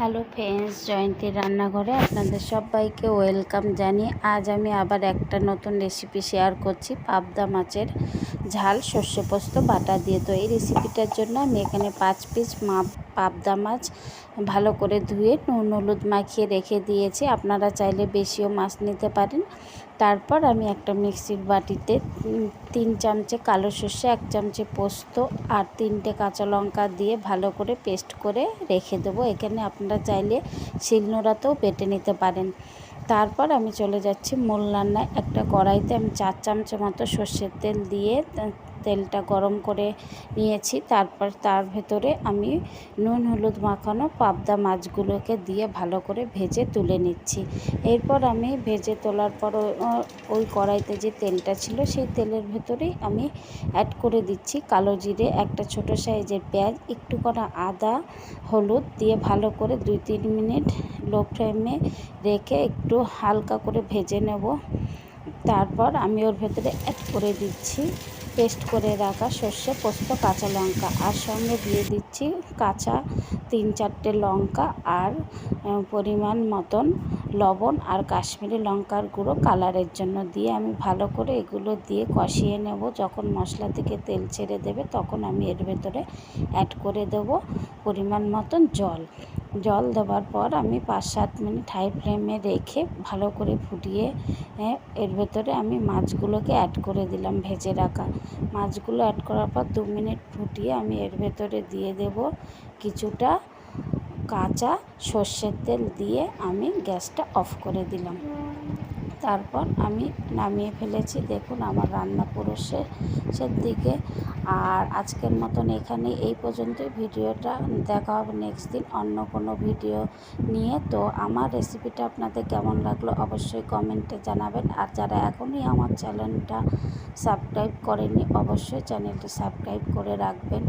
Hello friends, জয়ন্তী রান্নাঘরে আপনাদের সবাইকে ওয়েলকাম জানিয়ে আজ আমি আবার একটা নতুন রেসিপি শেয়ার করছি। পাবদা মাছের ঝাল সর্ষে পোস্ত বাটা দিয়ে। তো এই রেসিপিটার জন্য আমি এখানে 5 পিস পাবদা মাছ ভালো করে ধুয়ে নুন হলুদ মাখিয়ে রেখে দিয়েছি। আপনারা চাইলে বেশিও মাছ নিতে পারেন। তারপর আমি একটা মিক্সির বাটিতে 3 চামচে কালো সর্ষে, 1 চামচে পোস্ত আর 3টে কাঁচা লঙ্কা দিয়ে ভালো করে পেস্ট করে রেখে দেবো। এখানে আপনারা চাইলে শিলনোড়াতেও বেটে নিতে পারেন। তারপর আমি চলে যাচ্ছি মূল রান্নায়। একটা কড়াইতে আমি 4 চামচ মতো সর্ষের তেল দিয়ে তেলটা গরম করে নিয়েছি। তারপর তার ভেতরে আমি নুন হলুদ মাখানো পাবদা মাছগুলোকে দিয়ে ভালো করে ভেজে তুলে নিচ্ছি। এরপর আমি ভেজে তোলার পর ওই কড়াইতে যে তেলটা ছিল সেই তেলের ভেতরেই আমি অ্যাড করে দিচ্ছি কালো জিরে, একটা ছোট সাইজের পেঁয়াজ, একটু করা আদা, হলুদ দিয়ে ভালো করে 2-3 মিনিট লো ফ্লেমে রেখে একটু হালকা করে ভেজে নেব। তারপর আমি ওর ভেতরে অ্যাড করে দিচ্ছি পেস্ট করে রাখা সর্ষে পোস্ত কাঁচা লঙ্কা, আর সঙ্গে দিয়ে দিচ্ছি কাঁচা 3-4টে লঙ্কা আর পরিমাণ মতন লবণ আর কাশ্মীরি লঙ্কার গুঁড়ো কালারের জন্য দিয়ে আমি ভালো করে এগুলো দিয়ে কষিয়ে নেব। যখন মশলা থেকে তেল ছেড়ে দেবে তখন আমি এর ভেতরে অ্যাড করে দেব পরিমাণ মতন জল দেওয়ার পর আমি 5-7 মিনিট হাই ফ্লেমে রেখে ভালো করে ফুটিয়ে এর ভেতরে আমি মাছগুলোকে অ্যাড করে দিলাম। ভেজে রাখা মাছগুলো অ্যাড করার পর 2 মিনিট ফুটিয়ে আমি এর ভেতরে দিয়ে দেব কিছুটা কাঁচা সর্ষের তেল দিয়ে আমি গ্যাসটা অফ করে দিলাম। তারপর আমি নামিয়ে ফেলেছি। দেখুন আমার রান্না পুরো শেষের দিকে। আর আজকের মতন এখানে এই পর্যন্তই ভিডিওটা। দেখা হবে নেক্সট দিন অন্য কোনো ভিডিও নিয়ে। তো আমার রেসিপিটা আপনাদের কেমন লাগলো অবশ্যই কমেন্টে জানাবেন। আর যারা এখনই আমার চ্যানেলটা সাবস্ক্রাইব করেনি অবশ্যই চ্যানেলটি সাবস্ক্রাইব করে রাখবেন।